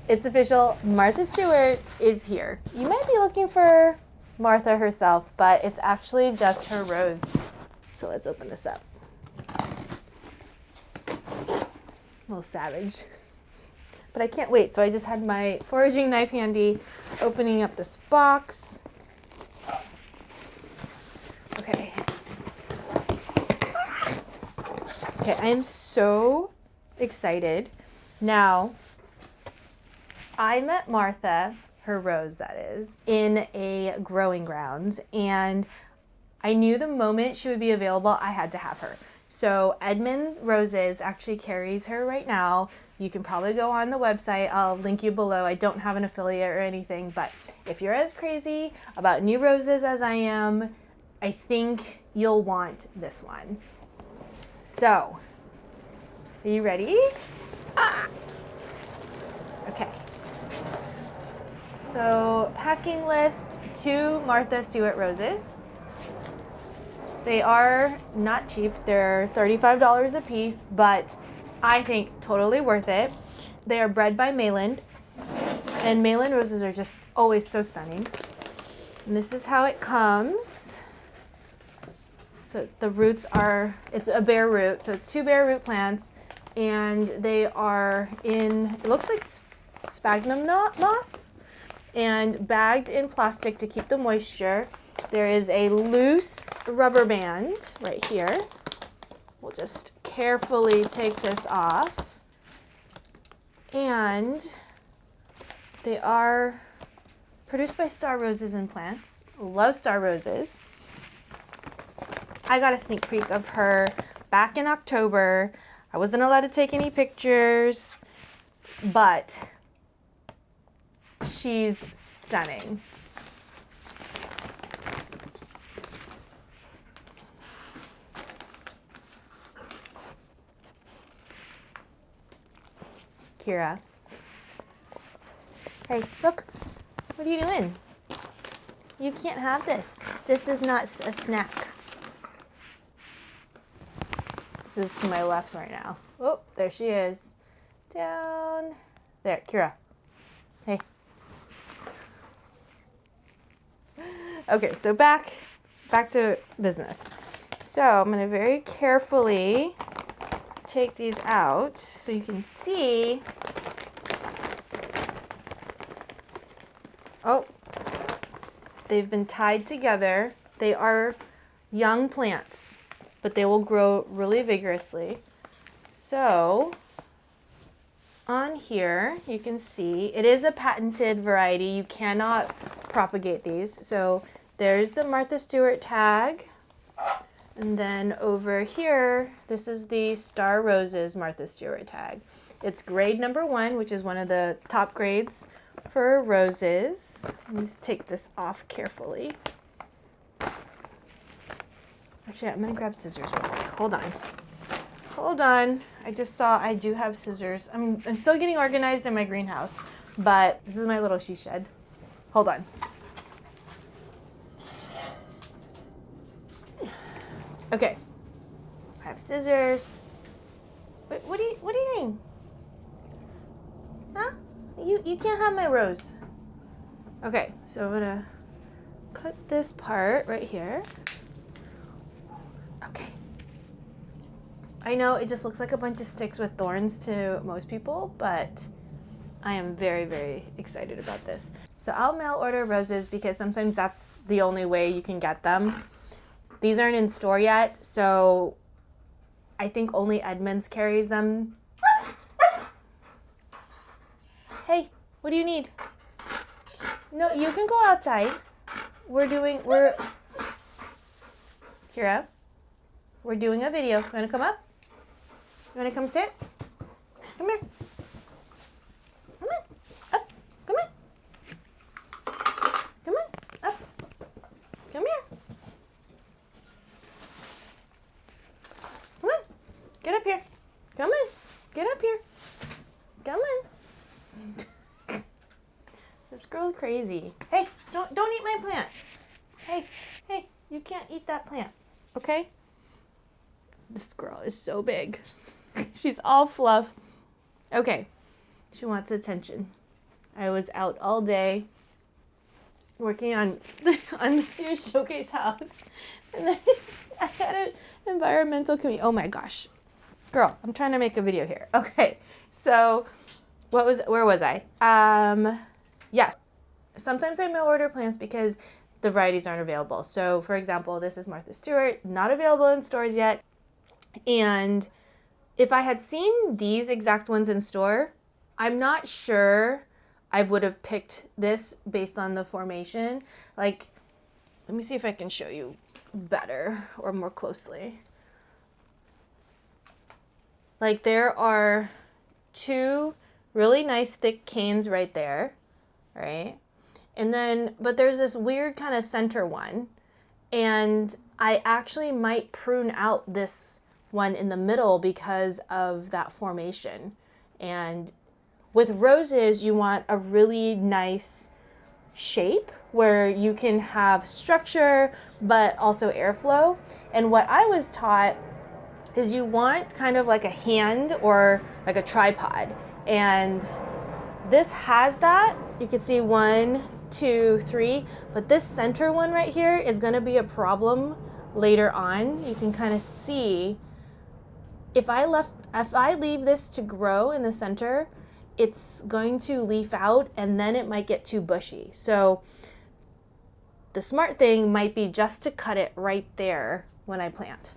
It's official, Martha Stewart is here. You might be looking for Martha herself, but it's actually just her rose. So let's open this up. A little savage. But I can't wait, so I just had my foraging knife handy, opening up this box. Okay. Okay, I am so excited. Now, I met Martha, her rose that is, in a growing grounds, and I knew the moment she would be available, I had to have her. So Edmund Roses actually carries her right now. You can probably go on the website. I'll link you below. I don't have an affiliate or anything, but if you're as crazy about new roses as I am, I think you'll want this one. So, are you ready? Okay. So, packing list, 2 Martha Stewart roses. They are not cheap. They're $35 a piece, but I think totally worth it. They are bred by Mayland, and Mayland roses are just always so stunning. And this is how it comes. So the roots are, it's a bare root, so it's 2 bare root plants, and they are in, it looks like sphagnum moss, and bagged in plastic to keep the moisture. There is a loose rubber band right here. We'll just carefully take this off. And they are produced by Star Roses and Plants. Love Star Roses. I got a sneak peek of her back in October. I wasn't allowed to take any pictures, but she's stunning. Kira. Hey, look. What are you doing? You can't have this. This is not a snack. This is to my left right now. Oh, there she is. Down. There, Kira. Hey. Okay, so back to business. So I'm going to very carefully take these out so you can see. Oh, they've been tied together. They are young plants, but they will grow really vigorously. So on here, you can see it is a patented variety. You cannot propagate these. So there's the Martha Stewart tag. And then over here, this is the Star Roses Martha Stewart tag. It's grade number 1, which is one of the top grades for roses. Let me take this off carefully. Actually, I'm gonna grab scissors real quick. Hold on. Hold on. I just saw I do have scissors. I'm still getting organized in my greenhouse, but this is my little she shed. Hold on. Okay. I have scissors. Wait, what are you doing? Huh? You can't have my rose. Okay, so I'm gonna cut this part right here. Okay. I know it just looks like a bunch of sticks with thorns to most people, but I am very, very excited about this. So I'll mail order roses because sometimes that's the only way you can get them. These aren't in store yet, so I think only Edmunds carries them. Hey, what do you need? No, you can go outside. Kira, we're doing a video. You wanna come up? You wanna come sit? Come here. Come on, up, come on. Come on, up, come here. Come on, get up here. Come on, get up here. Come on. This girl's crazy. Hey, don't eat my plant. Hey, you can't eat that plant, okay? This girl is so big. She's all fluff. Okay, she wants attention. I was out all day working on this year's Showcase House. And then I had an environmental committee. Oh my gosh. Girl, I'm trying to make a video here. Okay. So where was I? Yes. Sometimes I mail order plants because the varieties aren't available. So for example, this is Martha Stewart, not available in stores yet. And if I had seen these exact ones in store, I'm not sure I would have picked this based on the formation. Like, let me see if I can show you better or more closely. Like, there are two really nice thick canes right there, right? And then, but there's this weird kind of center one. And I actually might prune out this one in the middle because of that formation. And with roses, you want a really nice shape where you can have structure, but also airflow. And what I was taught is you want kind of like a hand or like a tripod. And this has that. You can see 1, 2, 3, but this center one right here is gonna be a problem later on. You can kind of see if I leave this to grow in the center, it's going to leaf out and then it might get too bushy. So the smart thing might be just to cut it right there when I plant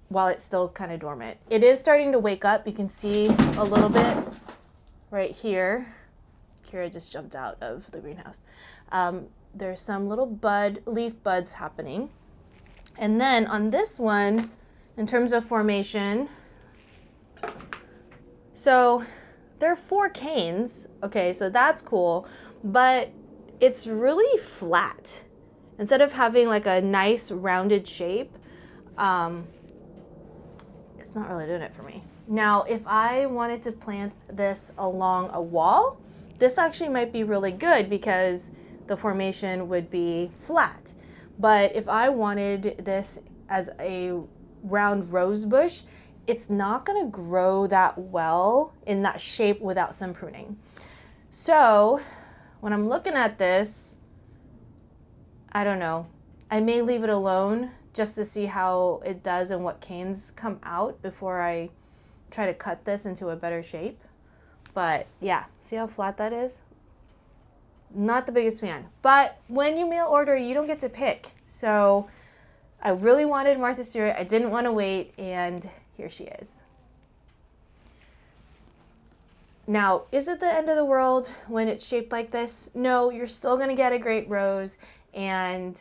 while it's still kind of dormant. It is starting to wake up. You can see a little bit right here. Kira just jumped out of the greenhouse. There's some little leaf buds happening. And then on this one, in terms of formation, so there are 4 canes. Okay, so that's cool, but it's really flat. Instead of having like a nice rounded shape, it's not really doing it for me. Now, if I wanted to plant this along a wall, this actually might be really good because the formation would be flat. But if I wanted this as a round rose bush, it's not gonna grow that well in that shape without some pruning. So when I'm looking at this, I don't know, I may leave it alone just to see how it does and what canes come out before I try to cut this into a better shape. But yeah, see how flat that is? Not the biggest fan. But when you mail order, you don't get to pick. So I really wanted Martha Stewart. I didn't want to wait, and here she is. Now, is it the end of the world when it's shaped like this? No, you're still going to get a great rose, and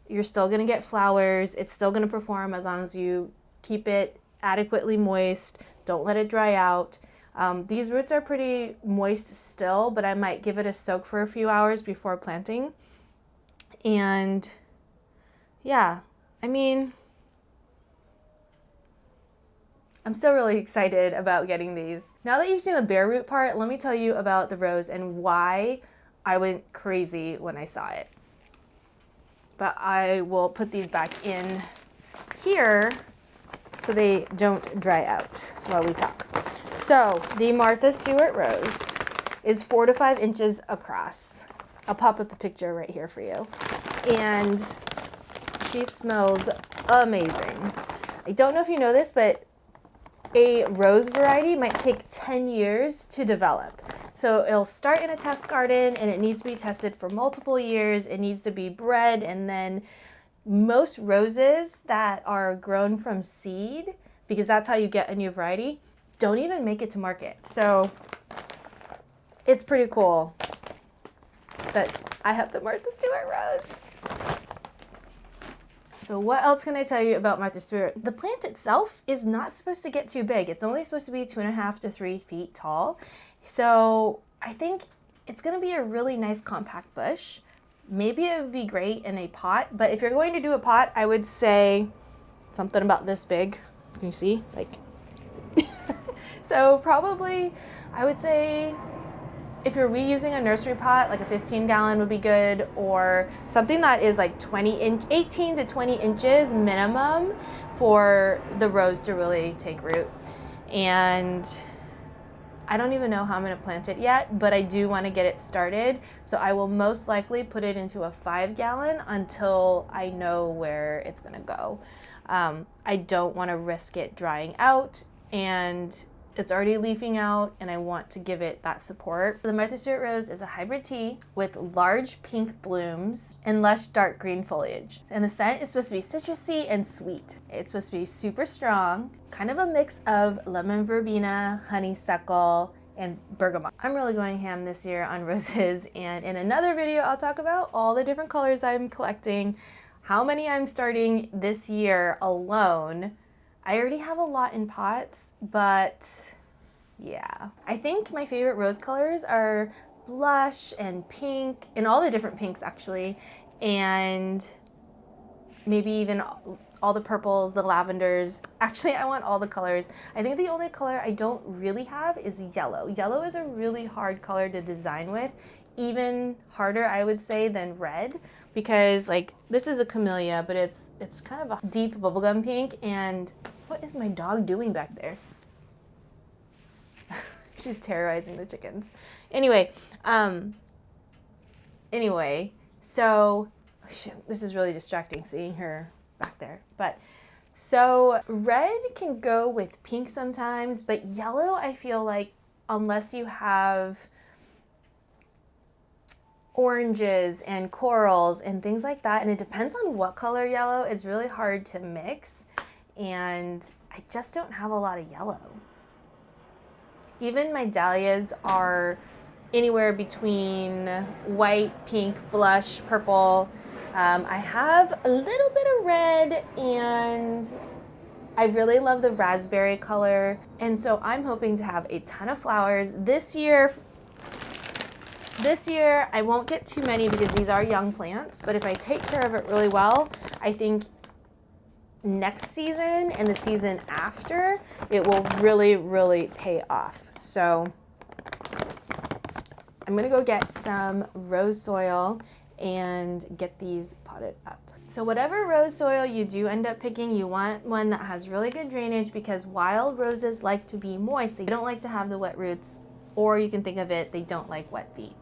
you're still going to get flowers. It's still going to perform as long as you keep it adequately moist. Don't let it dry out. These roots are pretty moist still, but I might give it a soak for a few hours before planting. And yeah, I mean, I'm still really excited about getting these. Now that you've seen the bare root part, let me tell you about the rose and why I went crazy when I saw it. But I will put these back in here so they don't dry out while we talk. So the Martha Stewart rose is 4 to 5 inches across. I'll pop up a picture right here for you. And she smells amazing. I don't know if you know this, but a rose variety might take 10 years to develop. So it'll start in a test garden and it needs to be tested for multiple years. It needs to be bred, and then most roses that are grown from seed, because that's how you get a new variety, don't even make it to market. So it's pretty cool that I have the Martha Stewart rose. So what else can I tell you about Martha Stewart? The plant itself is not supposed to get too big. It's only supposed to be 2.5 to 3 feet tall. So I think it's gonna be a really nice compact bush. Maybe it would be great in a pot, but if you're going to do a pot, I would say something about this big. Can you see? Like, so probably I would say if you're reusing a nursery pot, like a 15-gallon would be good, or something that is like 18 to 20 inches minimum for the rose to really take root. And I don't even know how I'm gonna plant it yet, but I do wanna get it started. So I will most likely put it into a 5-gallon until I know where it's gonna go. I don't wanna risk it drying out, and it's already leafing out, and I want to give it that support. The Martha Stewart Rose is a hybrid tea with large pink blooms and lush dark green foliage. And the scent is supposed to be citrusy and sweet. It's supposed to be super strong, kind of a mix of lemon verbena, honeysuckle, and bergamot. I'm really going ham this year on roses, and in another video I'll talk about all the different colors I'm collecting, how many I'm starting this year alone. I already have a lot in pots, but yeah. I think my favorite rose colors are blush and pink, and all the different pinks actually, and maybe even all the purples, the lavenders. Actually, I want all the colors. I think the only color I don't really have is yellow. Yellow is a really hard color to design with, even harder, I would say, than red, because like this is a camellia, but it's kind of a deep bubblegum pink. And what is my dog doing back there? She's terrorizing the chickens. Anyway, so this is really distracting seeing her back there. But so red can go with pink sometimes, but yellow, I feel like unless you have oranges and corals and things like that, and it depends on what color yellow, it's really hard to mix, and I just don't have a lot of yellow. Even my dahlias are anywhere between white, pink, blush, purple. I have a little bit of red, and I really love the raspberry color, and so I'm hoping to have a ton of flowers this year. This year, I won't get too many because these are young plants, but if I take care of it really well, I think next season and the season after, it will really, really pay off. So I'm gonna go get some rose soil and get these potted up. So whatever rose soil you do end up picking, you want one that has really good drainage, because wild roses like to be moist. They don't like to have the wet roots, or you can think of it, they don't like wet feet.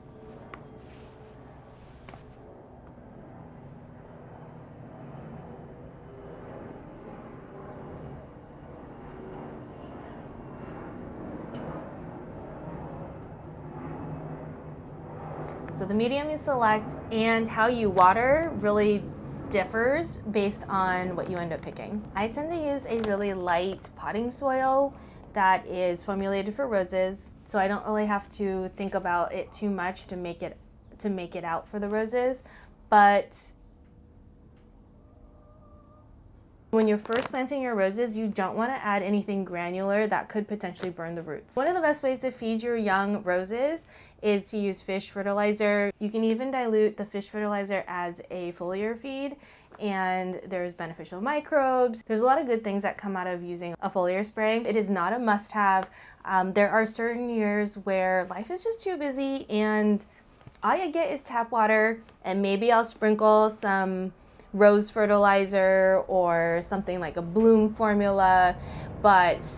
So the medium you select and how you water really differs based on what you end up picking. I tend to use a really light potting soil that is formulated for roses, so I don't really have to think about it too much to make it out for the roses. But when you're first planting your roses, you don't want to add anything granular that could potentially burn the roots. One of the best ways to feed your young roses is to use fish fertilizer. You can even dilute the fish fertilizer as a foliar feed, and there's beneficial microbes. There's a lot of good things that come out of using a foliar spray. It is not a must-have. There are certain years where life is just too busy and all you get is tap water, and maybe I'll sprinkle some rose fertilizer or something like a bloom formula, but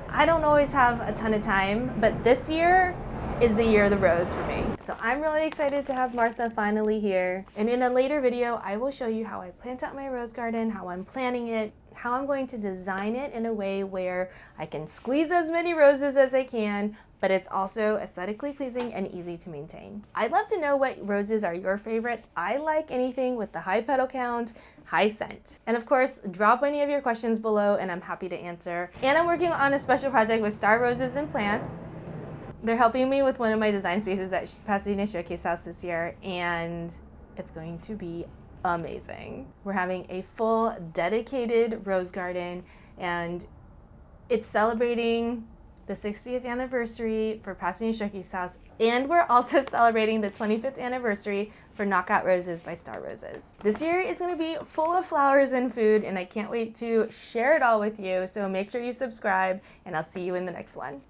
I don't always have a ton of time. But this year is the year of the rose for me. So I'm really excited to have Martha finally here. And in a later video, I will show you how I plant out my rose garden, how I'm planning it, how I'm going to design it in a way where I can squeeze as many roses as I can, but it's also aesthetically pleasing and easy to maintain. I'd love to know what roses are your favorite. I like anything with the high petal count, high scent. And of course, drop any of your questions below and I'm happy to answer. And I'm working on a special project with Star Roses and Plants. They're helping me with one of my design spaces at Pasadena Showcase House this year, and it's going to be amazing. We're having a full dedicated rose garden, and it's celebrating the 60th anniversary for Pasadena Showcase House, and we're also celebrating the 25th anniversary for Knockout Roses by Star Roses. This year is going to be full of flowers and food, and I can't wait to share it all with you, so make sure you subscribe, and I'll see you in the next one.